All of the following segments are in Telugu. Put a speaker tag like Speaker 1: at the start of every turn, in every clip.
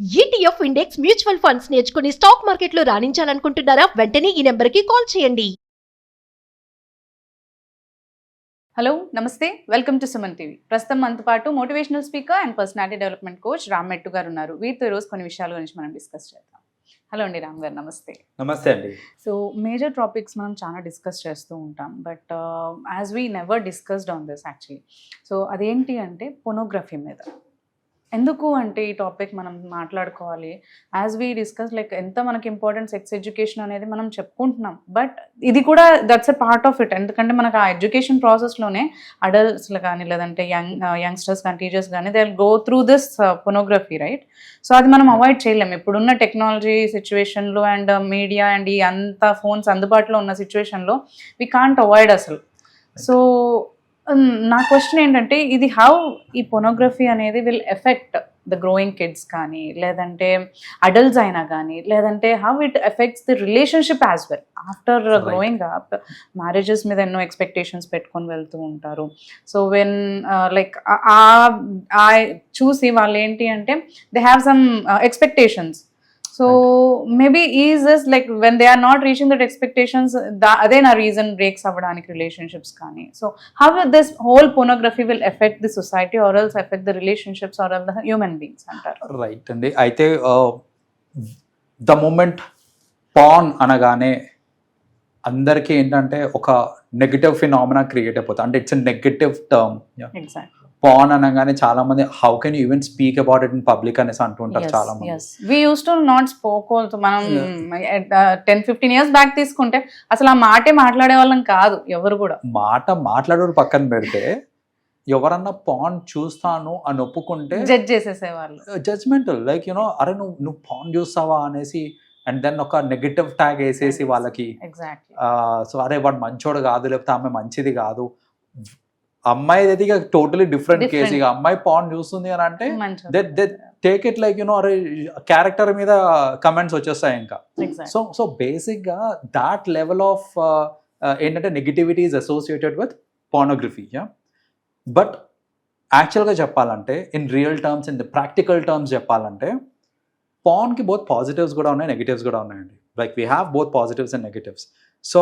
Speaker 1: ఈటీఎఫ్ ఇండెక్స్ మ్యూచువల్ ఫండ్స్ నేర్చుకుని స్టాక్ మార్కెట్లో రాణించాలనుకుంటున్నారా? వెంటనే ఈ నెంబర్కి కాల్ చేయండి.
Speaker 2: హలో నమస్తే, వెల్కమ్ టు సుమన్ టీవీ. ప్రస్తుతం మనతో పాటు motivational speaker and personality development coach Ram మెట్టు గారు ఉన్నారు. వీరితో ఈరోజు కొన్ని విషయాల గురించి మనం డిస్కస్ చేద్దాం. హలో అండి రామ్ గారు, నమస్తే.
Speaker 3: నమస్తే అండి.
Speaker 2: సో మేజర్ టాపిక్స్ మనం చాలా డిస్కస్ చేస్తూ ఉంటాం, but as we never discussed on this actually. So అదేంటి అంటే పొనోగ్రఫీ మీద. ఎందుకు అంటే ఈ టాపిక్ మనం మాట్లాడుకోవాలి, యాజ్ వీ డిస్కస్ లైక్ ఎంత మనకి ఇంపార్టెంట్ సెక్స్ ఎడ్యుకేషన్ అనేది మనం చెప్పుకుంటున్నాం, బట్ ఇది కూడా that's a part of it. ఎందుకంటే మనకు ఆ ఎడ్యుకేషన్ ప్రాసెస్లోనే అడల్ట్స్లో కానీ లేదంటే యంగ్స్టర్స్ కానీ టీచర్స్ కానీ they will go through this pornography, right? So అది మనం అవాయిడ్ చేయలేము ఇప్పుడున్న టెక్నాలజీ సిచ్యువేషన్లో అండ్ మీడియా అండ్ ఈ అంత ఫోన్స్ అందుబాటులో ఉన్న సిచ్యువేషన్లో వీ కాంట్ అవాయిడ్ అసలు. సో నా క్వశ్చన్ ఏంటంటే, ఇది హౌ ఈ పొనోగ్రఫీ అనేది will effect the growing kids కానీ లేదంటే అడల్ట్స్ అయినా కానీ, లేదంటే how it effects the relationship as well after growing up. Marriages మీద ఎన్నో ఎక్స్పెక్టేషన్స్ పెట్టుకొని వెళ్తూ ఉంటారు. సో వెన్ లైక్ చూసి వాళ్ళు ఏంటి అంటే they have some expectations. So maybe is this like when they are not reaching that expectations, అదే నా రీజన్ బ్రేక్స్ అవ్వడానికి రిలేషన్షిప్స్ కానీ. So how this whole pornography will affect the society or else affect the relationships or the human beings అంటారు?
Speaker 3: రైట్ అండి. అయితే ద మూమెంట్ పాన్ అనగానే అందరికీ ఏంటంటే ఒక నెగటివ్ ఫినామినా క్రియేట్ అయిపోతుంది. అంటే it's a negative term.
Speaker 2: Exactly.
Speaker 3: Porn అనగానే చాలా మంది how can you even speak about it in public అనేసి అంటుంటారు చాలా మంది.
Speaker 2: We use to not spoke also. మనం 10-15 years బ్యాక్ తీసుకుంటే అసలు ఆ మాటే మాట్లాడే వాళ్ళం కాదు ఎవరు కూడా.
Speaker 3: మాట్లాడే పక్కన పెడితే ఎవరన్నా పాన్ చూస్తాను అని ఒప్పుకుంటే
Speaker 2: జడ్జ్ చేసేసేవాళ్ళు.
Speaker 3: జడ్జ్మెంటల్, లైక్ యునో, అరే నువ్వు పాన్ చూస్తావా అనేసి, అండ్ దెన్ ఒక నెగటివ్ ట్యాగ్ వేసేసి వాళ్ళకి.
Speaker 2: ఎగ్జాక్ట్లీ.
Speaker 3: సో అరే వాడు మంచోడు కాదు, లేకపోతే ఆమె మంచిది కాదు. అమ్మాయి అయితే ఇక టోటలీ డిఫరెంట్ కేసు. ఇక అమ్మాయి పాన్ చూస్తుంది అని అంటే they take it like you know, అరే క్యారెక్టర్ మీద కమెంట్స్ వచ్చేస్తాయి ఇంకా. సో బేసిక్ గా దాట్ లెవెల్ ఆఫ్ ఏంటంటే negativity is associated with pornography. But యాక్చువల్గా చెప్పాలంటే in real terms, in the practical terms చెప్పాలంటే పాన్కి బోత్ పాజిటివ్స్ కూడా ఉన్నాయి, నెగిటివ్స్ కూడా ఉన్నాయండి. Like we have both positives and negatives. So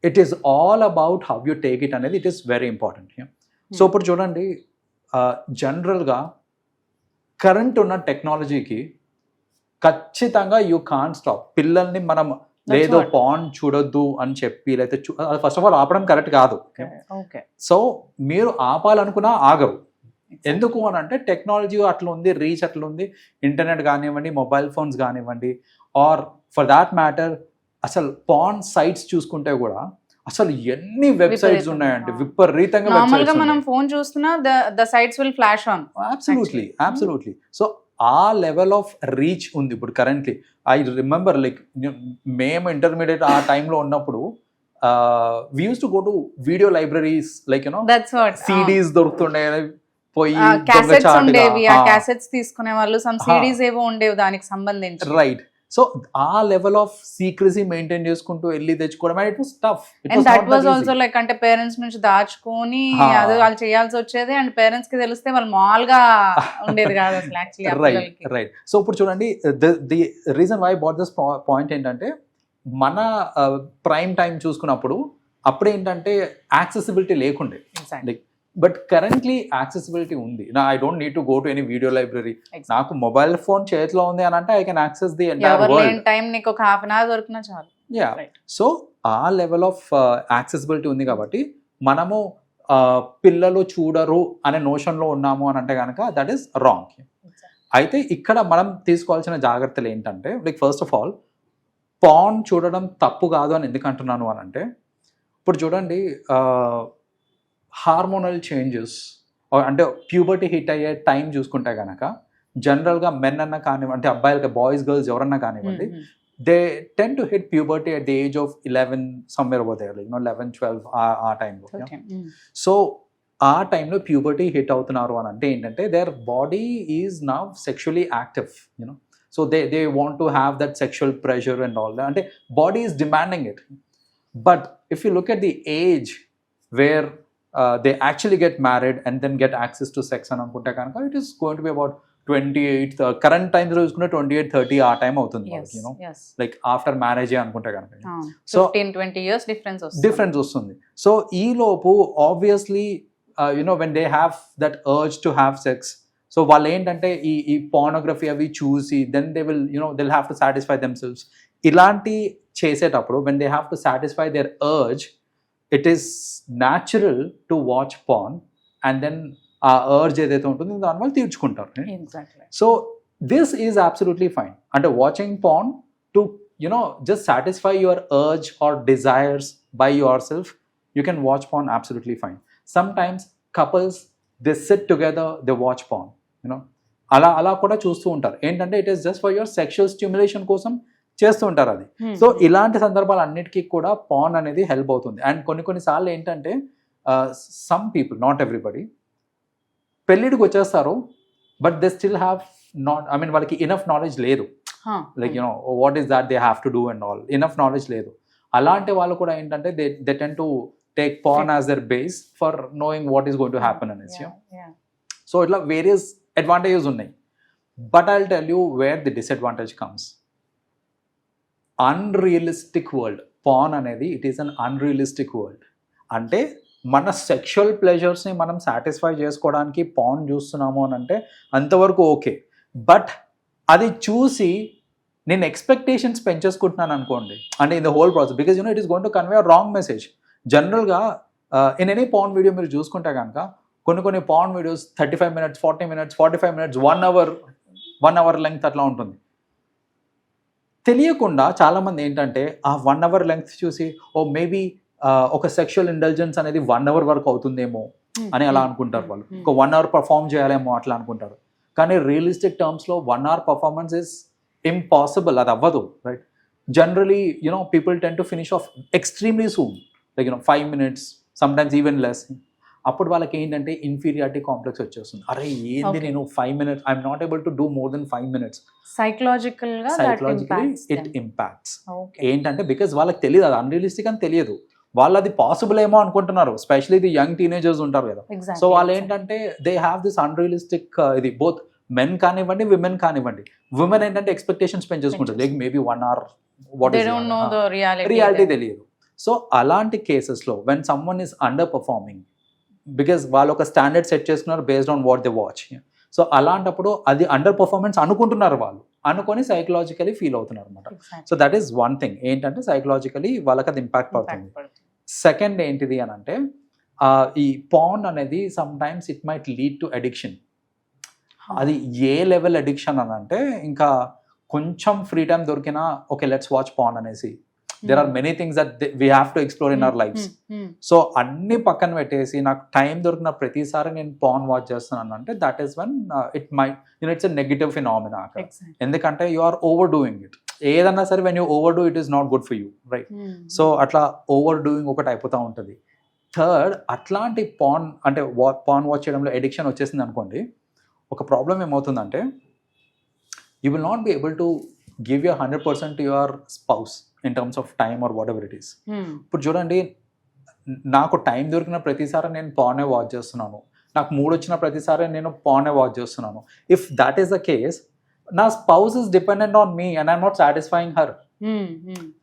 Speaker 3: it is all about how you take it అనేది, it is very important. So ఇప్పుడు చూడండి, జనరల్గా కరెంట్ ఉన్న టెక్నాలజీకి ఖచ్చితంగా యూ కాంట్ స్టాప్. పిల్లల్ని మనం లేదో పాన్ చూడొద్దు అని చెప్పి లేకపోతే ఫస్ట్ ఆఫ్ ఆల్ ఆపడం కరెక్ట్ కాదు. సో మీరు ఆపాలనుకున్నా ఆగరు. ఎందుకు అని అంటే టెక్నాలజీ అట్లా ఉంది, రీచ్ అట్లా ఉంది. ఇంటర్నెట్ కానివ్వండి, మొబైల్ ఫోన్స్ కానివ్వండి, ఆర్ ఫర్ దాట్ మ్యాటర్ అసలు పాన్ సైట్స్ చూసుకుంటే కూడా అసలు ఎన్ని వెబ్సైట్స్ ఉన్నాయండి, విపరీతంగా.
Speaker 2: నార్మల్గా మనం ఫోన్ చూస్తున్నా the sites will flash on.
Speaker 3: Absolutely. So ఆ లెవెల్ ఆఫ్ రీచ్ ఉంది ఇప్పుడు కరెంట్లీ. ఐ రిమెంబర్ లైక్ మేము ఇంటర్మీడియట్ ఆ టైంలో ఉన్నప్పుడు we use to go to video libraries, like you know CDs దొరుకుతుండే, పోయి
Speaker 2: క్యాసెట్స్ ఉండేవి, ఆ క్యాసెట్స్ తీసుకునే వాళ్ళు, సమ్ సిడీస్ ఏవో ఉండేవి దానికి సంబంధించి.
Speaker 3: రైట్. సో ఆ లెవెల్ ఆఫ్ సీక్రసీ మెయింటైన్ చేసుకుంటూ వెళ్ళి తెచ్చుకోవడం, it was tough.
Speaker 2: And that was also like అంటే పేరెంట్స్ నుంచి దాచుకొని అది వాళ్ళు చేయాల్సి వచ్చేది, అండ్ పేరెంట్స్ కి తెలిస్తే వాళ్ళు మామూలుగా ఉండేది కాదు అసలు యాక్చువల్లీ.
Speaker 3: రైట్. సో ఇప్పుడు చూడండి, the reason why but this point ఏంటంటే, మన ప్రైమ్ టైం చూసుకున్నప్పుడు అప్పుడు ఏంటంటే యాక్సెసిబిలిటీ లేకుండే. లైక్ బట్ కరెంట్లీ యాక్సెసిబిలిటీ ఉంది. I don't need to go to any video library. నాకు మొబైల్ ఫోన్ చేతిలో ఉంది అని అంటే I can access the entire world.
Speaker 2: Time నీకు ఒక హాఫ్ అన్ అవర్ దొరికినా చాలు.
Speaker 3: యా. సో ఆ లెవెల్ ఆఫ్ యాక్సెసిబిలిటీ ఉంది కాబట్టి మనము పిల్లలు చూడరు అనే నోషన్లో ఉన్నాము అని అంటే కనుక దట్ ఈస్ రాంగ్. అయితే ఇక్కడ మనం తీసుకోవాల్సిన జాగ్రత్తలు ఏంటంటే, like first of all pan చూడడం తప్పు కాదు అని ఎందుకు అంటున్నాను అని అంటే, ఇప్పుడు చూడండి హార్మోనల్ చేంజెస్ అంటే ప్యూబర్టీ హిట్ అయ్యే టైం చూసుకుంటే కనుక జనరల్గా మెన్ అన్న కానివ్వండి, అంటే అబ్బాయిలకి బాయ్స్ గర్ల్స్ ఎవరన్నా కానివ్వండి, they tend to hit puberty at the age of 11 somewhere over there, like 11-12 ఆ టైంలో. సో ఆ టైంలో ప్యూబర్టీ హిట్ అవుతున్నారు అని అంటే ఏంటంటే their body is now sexually active, you know. So they want to have that sexual pressure and all that, అంటే body is demanding it. But if you look at the age where they actually get married and then get access to sex and anukunte kanaka, it is going to be about 28 current time చూసుకుంటే 28-30 ఆ టైం అవుతుంది
Speaker 2: Yes,
Speaker 3: you know
Speaker 2: yes.
Speaker 3: Like after marriage అనుకుంటే కనుక
Speaker 2: సో
Speaker 3: So,
Speaker 2: 15-20 years difference వస్తుంది.
Speaker 3: డిఫరెన్స్ వస్తుంది. సో ఈ లోపు obviously you know when they have that urge to have sex, so వాళ్ళు ఏంటంటే ఈ పార్నోగ్రఫీ అవి చూసి then they will you know deal have to satisfy themselves. ఇలాంటి చేసేటప్పుడు when they have to satisfy their urge, it is natural to watch porn and then ఆ అర్జ్ ఏదైతే ఉంటుందో దానివల్ల తీర్చుకుంటారు.
Speaker 2: Exactly.
Speaker 3: So this is absolutely fine. అంటే watching porn to just satisfy your urge or desires by yourself, you can watch porn absolutely fine. Sometimes couples, they sit together, they watch porn, అలా కూడా చూస్తూ ఉంటారు. ఏంటంటే it is just for your sexual stimulation కోసం చేస్తూ ఉంటారు అది. సో ఇలాంటి సందర్భాలు అన్నిటికీ కూడా పార్న్ అనేది హెల్ప్ అవుతుంది. అండ్ కొన్నిసార్లు ఏంటంటే సమ్ పీపుల్, నాట్ ఎవ్రీబడి, పెళ్ళిడికి వచ్చేస్తారు బట్ దే స్టిల్ హ్యావ్ వాళ్ళకి ఇనఫ్ నాలెడ్జ్ లేదు. Like what is that they have to do and all, enough knowledge లేదు. అలాంటి వాళ్ళు కూడా ఏంటంటే they tend to take porn as their base for knowing what is going to happen అనేసి. సో ఇట్లా వేరియస్ అడ్వాంటేజెస్ ఉన్నాయి. But I will tell you where the disadvantage comes. Unrealistic world porn అనేది, it is an unrealistic world. అంటే మన సెక్షువల్ ప్లెజర్స్ని మనం సాటిస్ఫై చేసుకోవడానికి పార్న్ చూస్తున్నాము అని అంటే అంతవరకు ఓకే. బట్ అది చూసి నేను ఎక్స్పెక్టేషన్స్ పెంచేసుకుంటున్నాను అనుకోండి, అంటే in the whole process, because it is going to convey a wrong message. జనరల్గా ఇన్ ఎనీ పార్న్ వీడియో మీరు చూసుకుంటే కనుక కొన్ని porn videos 35 minutes, 40 minutes, 45 minutes, 1 hour length అట్లా ఉంటుంది. తెలియకుండా చాలామంది ఏంటంటే ఆ 1 hour లెంగ్త్ చూసి మేబీ ఒక సెక్షువల్ ఇంటెలిజెన్స్ అనేది 1 hour వరకు అవుతుందేమో అని అలా అనుకుంటారు. వాళ్ళు ఒక 1 hour పర్ఫామ్ చేయాలేమో అట్లా అనుకుంటారు. కానీ రియలిస్టిక్ టర్మ్స్లో 1 hour పర్ఫార్మెన్స్ ఇస్ ఇంపాసిబుల్, అది అవ్వదు, right? Generally people tend to finish off extremely soon, like 5 minutes, sometimes even less. అప్పుడు వాళ్ళకి ఏంటంటే ఇన్ఫీరియారిటీ కాంప్లెక్స్ వచ్చేస్తుంది. అరే ఏంది నేను 5 minutes, I'm not able to do more than 5 minutes.
Speaker 2: Psychologically
Speaker 3: it impacts. ఏంటంటే బికాజ్ వాళ్ళకి తెలియదు, అది అన్రియలిస్టిక్ అని తెలియదు. వాళ్ళు అది పాసిబుల్ ఏమో అనుకుంటున్నారు, స్పెషల్లీ ది యంగ్ టీనేజర్స్ ఉంటారు కదా. సో వాళ్ళు ఏంటంటే దే హ్యావ్ దిస్ అన్రియలిస్టిక్, ఇది బోత్ మెన్ కానివ్వండి విమెన్ కానివ్వండి. విమెన్ ఏంటంటే ఎక్స్పెక్టేషన్స్ పెంచేసుకుంటారు, like maybe 1 hour, what reality తెలియదు. సో అలాంటి కేసెస్లో when someone is under performing, because వాళ్ళు ఒక స్టాండర్డ్ సెట్ చేసుకున్నారు based on what they watch. So అలాంటప్పుడు అది అండర్ పర్ఫార్మెన్స్ అనుకుంటున్నారు, వాళ్ళు అనుకొని సైకలాజికలీ ఫీల్ అవుతున్నారు అనమాట. So that is one thing, ఏంటంటే సైకలాజికలీ వాళ్ళకి అది ఇంపాక్ట్ పడుతుంది. సెకండ్ ఏంటిది అని అంటే ఈ పార్న్ అనేది some times it might lead to addiction. అది ఏ లెవెల్ అడిక్షన్ అని అంటే, ఇంకా కొంచెం ఫ్రీ టైం దొరికినా ఓకే లెట్స్ వాచ్ పార్న్ అనేసి, there are many things that we have to explore in our lives. So అన్ని పక్కన పెట్టేసి నాకు టైం దొరికిన ప్రతిసారి నేను పార్న్ వాచ్ చేస్తున్నాను అంటే that is one it might it's a negative phenomena. ఎందుకంటే you are over doing it. ఏదన్నా సరే when you over do it is not good for you, right? So అట్లా ఓవర్ డూయింగ్ ఒకటి అయిపోతూ ఉంటుంది. థర్డ్, అట్లాంటి పార్న్ అంటే పార్న్ వాచ్ చేయడంలో ఎడిక్షన్ వచ్చేసింది అనుకోండి, ఒక ప్రాబ్లం ఏమవుతుందంటే you will not be able to give your 100% to your spouse in terms of time or whatever it is. ఇప్పుడు చూడండి, నాకు టైం దొరికిన ప్రతిసారి నేను పార్నే వాచ్ చేస్తున్నాను, నాకు మూడ్ వచ్చిన ప్రతిసారి నేను పార్నే వాచ్ చేస్తున్నాను. If that is the case, నా spouse is dependent on me and I'm not satisfying her,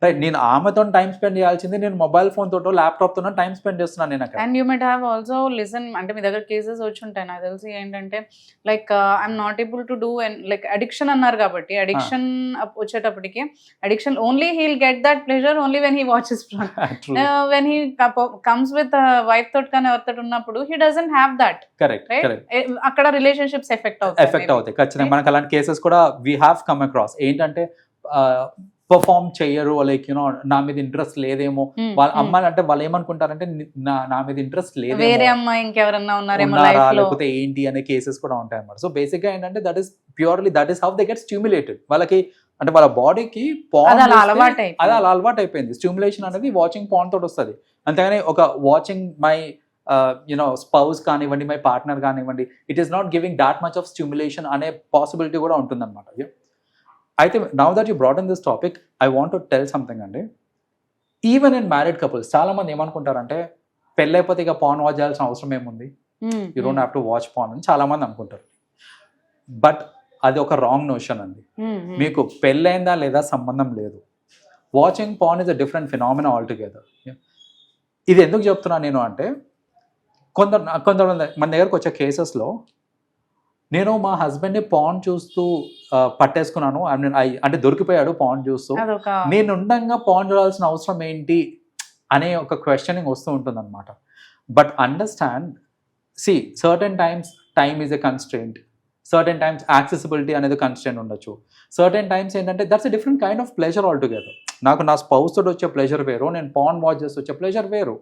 Speaker 3: right? నేను ఆమెతో టైం స్పెండ్ చేయాల్సింది నేను మొబైల్ ఫోన్ తోటో ల్యాప్టాప్ తోనో టైం స్పెండ్ చేస్తున్నాను నేను అక్కడ.
Speaker 2: And you might have also listen, అంటే మీ దగ్గర కేసెస్ వచ్చి ఉంటాయి నాకు తెలిసి, ఏంటంటే like I'm not able to do and like addiction అన్నారు కాబట్టి, అడిక్షన్ వచ్చేటప్పటికి addiction only heal get that pleasure only when he watches porn. When he comes with wife తోటి కానీ ఎవరితో ఉన్నప్పుడు he doesn't have that.
Speaker 3: Correct,
Speaker 2: అక్కడ రిలేషన్షిప్స్ ఎఫెక్ట్ అవుతాయి.
Speaker 3: ఖచ్చితంగా మనకు అలాంటి కేసెస్ కూడా వీ హ్యావ్ కమ్ అక్రాస్. ఏంటంటే పర్ఫామ్ చేయరు, లైక్ నా మీద ఇంట్రెస్ట్ లేదేమో, వాళ్ళ అమ్మాయిలు అంటే వాళ్ళు ఏమనుకుంటారంటే నా మీద ఇంట్రెస్ట్ లేదు,
Speaker 2: వేరే అమ్మాయి ఇంకెవరన్నా ఉన్నారేమో
Speaker 3: లేకపోతే ఏంటి అనే కేసెస్ కూడా ఉంటాయి అన్నమాట. సో బేసిక్ గా ఏంటంటే that is purely that is how they get stimulated. వాళ్ళకి అంటే వాళ్ళ బాడీకి పార్న్ అది అలా అలవాటు అయిపోయింది. స్టిమ్యులేషన్ అనేది వాచింగ్ పార్న్ తోటి వస్తుంది. అంతేగాని ఒక వాచింగ్ మై స్పౌస్ కానివ్వండి, మై పార్ట్నర్ కానివ్వండి, it is not giving that much of stimulation అనే పాసిబిలిటీ కూడా ఉంటుంది అనమాట. అయితే now that you brought in this topic, I want to tell something అండి. ఈవెన్ ఇన్ మ్యారీడ్ కపుల్స్ చాలా మంది ఏమనుకుంటారంటే పెళ్ళైపోతే ఇక పార్న్ వాచ్ చేయాల్సిన అవసరం ఏముంది, you don't have to watch porn అని చాలా మంది అనుకుంటారు. బట్ అది ఒక రాంగ్ నోషన్ అండి. మీకు పెళ్ళైందా లేదా సంబంధం లేదు. Watching porn is a different phenomena altogether. ఇది ఎందుకు చెప్తున్నా నేను అంటే, కొంతమంది మన దగ్గరకు వచ్చే కేసెస్లో నేను మా హస్బెండ్ని పాన్ చూస్తూ పట్టేసుకున్నాను, అంటే దొరికిపోయాడు పాన్ చూస్తూ, నేను ఉండంగా పాన్ చూడాల్సిన అవసరం ఏంటి అనే ఒక క్వశ్చనింగ్ వస్తూ ఉంటుంది అనమాట. But understand, certain times time is a constraint, certain times accessibility అనేది కన్స్ట్రెయింట్ ఉండొచ్చు, సర్టెన్ టైమ్స్ ఏంటంటే that's a different kind of pleasure all together. నాకు నా స్పౌస్ తోటి వచ్చే ప్లెజర్ వేరు, నేను పాన్ వాచ్ చేసి వచ్చే ప్లెజర్ వేరు.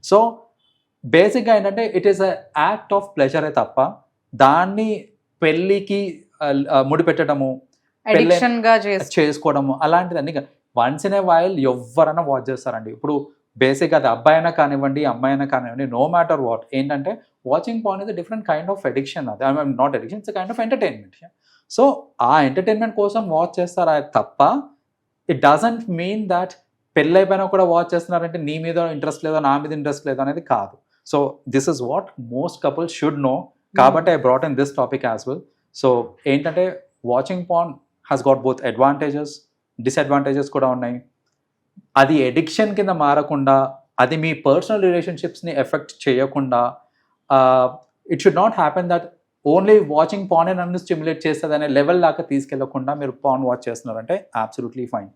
Speaker 3: సో బేసిక్గా ఏంటంటే it is a act of ప్లెజరే తప్ప దాన్ని పెళ్ళికి ముడిపెట్టడము, చేసుకోవడము అలాంటిది అన్ని వన్స్ ఇన్ ఏ వైల్ ఎవరైనా వాచ్ చేస్తారండి. ఇప్పుడు బేసిక్ అది అబ్బాయి అయినా కానివ్వండి, అమ్మాయి అయినా కానివ్వండి, నో మ్యాటర్ వాట్, ఏంటంటే watching porn is different kind of addiction. అది not addiction, it's kind of entertainment. So ఆ ఎంటర్టైన్మెంట్ కోసం వాచ్ చేస్తారా తప్ప ఇట్ డజంట్ మీన్ దట్ పెళ్ళైపోయినా కూడా వాచ్ చేస్తున్నారంటే నీ మీద ఇంట్రెస్ట్ లేదా నా మీద ఇంట్రెస్ట్ లేదా అనేది కాదు. So this is what most couples should know. కాబట్టి I brought in this topic as well. So ఏంటంటే watching porn has got both advantages, disadvantages కూడా ఉన్నాయి. అది ఎడిక్షన్ కింద మారకుండా, అది మీ పర్సనల్ రిలేషన్షిప్స్ని ఎఫెక్ట్ చేయకుండా, it should not happen that only watching porn నన్ను స్టిమ్యులేట్ చేస్తుంది అనే లెవెల్ దాకా తీసుకెళ్లకుండా మీరు పాన్ వాచ్ చేస్తున్నారంటే అబ్సల్యూట్లీ ఫైన్.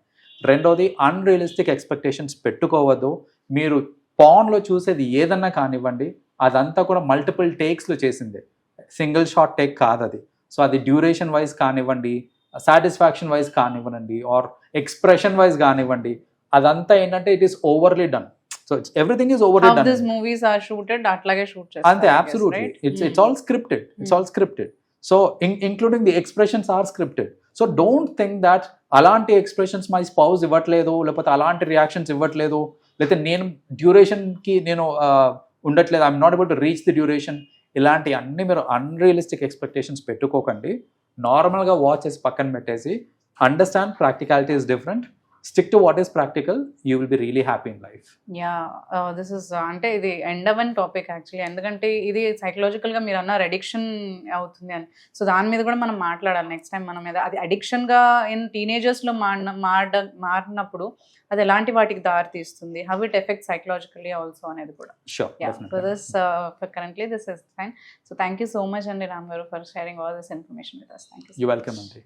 Speaker 3: రెండోది, అన్రియలిస్టిక్ ఎక్స్పెక్టేషన్స్ పెట్టుకోవద్దు. మీరు పాన్లో చూసేది ఏదన్నా కానివ్వండి, అదంతా కూడా మల్టిపుల్ టేక్స్లో చేసిందే, సింగిల్ షాట్ టేక్ కాదు అది. సో అది డ్యూరేషన్ వైజ్ కానివ్వండి, సాటిస్ఫాక్షన్ వైజ్ కానివ్వండి, ఆర్ ఎక్స్ప్రెషన్ వైజ్ కానివ్వండి, అదంతా ఏంటంటే it is overly done. So everything is overly done.
Speaker 2: Movies are shooted అట్లాగే షూట్ చేస్తారు
Speaker 3: అంతే, absolutely. It's all scripted, it's all scripted. So including the expressions are scripted. So don't think that అలాంటి ఎక్స్ప్రెషన్స్ మై స్పౌస్ ఇవ్వట్లేదు, లేకపోతే అలాంటి రియాక్షన్స్ ఇవ్వట్లేదు, లేకపోతే నేను డ్యూరేషన్కి నేను ఉండట్లేదు, I'm not able to reach the duration, ఇలాంటి అన్ని మీరు అన్రియలిస్టిక్ ఎక్స్పెక్టేషన్స్ పెట్టుకోకండి. నార్మల్గా వాచ్ చేసి పక్కన పెట్టేసి understand practicality is different, stick to what is practical, you will be really happy in life.
Speaker 2: This is అంటే ఇది ఎండ్ అవన్ టాపిక్ యాక్చువల్లీ, ఎందుకంటే ఇది సైకలాజికల్గా మీరు అన్నారు అడిక్షన్ అవుతుంది అని. సో దాని మీద కూడా మనం మాట్లాడాలి నెక్స్ట్ టైం మన మీద. అది అడిక్షన్గా ఇన్ టీనేజర్స్లో మారినప్పుడు అది ఎలాంటి వాటికి దారి తీస్తుంది, how it effect psychologically also అనేది కూడా. So this currently this is fine. So thank you so much అండి రామ్ గారు for sharing all this information with us. Thank you.
Speaker 3: You're welcome, Andri.